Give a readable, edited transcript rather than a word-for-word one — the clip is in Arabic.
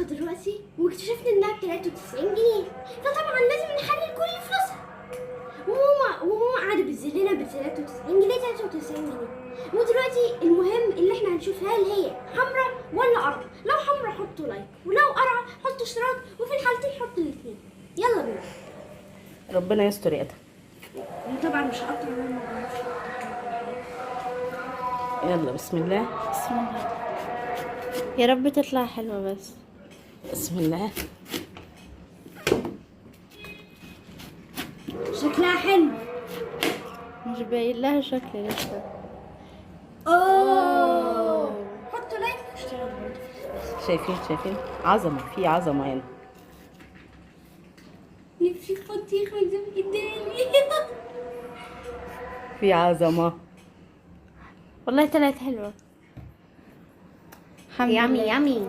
المطبخ دلوقتي واكتشفنا انها ب 93 جنيه، فطبعا لازم نحلل كل فلوسها. وماما قاعده بتذلنا ب 93 جنيه 93 جنيه. ودلوقتي المهم اللي احنا هنشوف هل هي حمراء ولا قرعه. لو حمراء حطوا لايك، ولو قرعه حطوا اشتراك، وفي الحالتين حطوا الاثنين. يلا بينا. ربنا يستر يا ادهم. طبعا مش هقطع منه. يلا بسم الله. بسم الله. يا رب تطلع حلوة بس. بسم الله. شكلها حلو. مش باين لها شكل لسه. اوه حطوا لايك واشتراك برضه. شايفين عظمه، في عظمه هنا. نفسي بطيخ قدام قدامي. في عظمه. والله طلعت حلوة. الحمد لله. يامي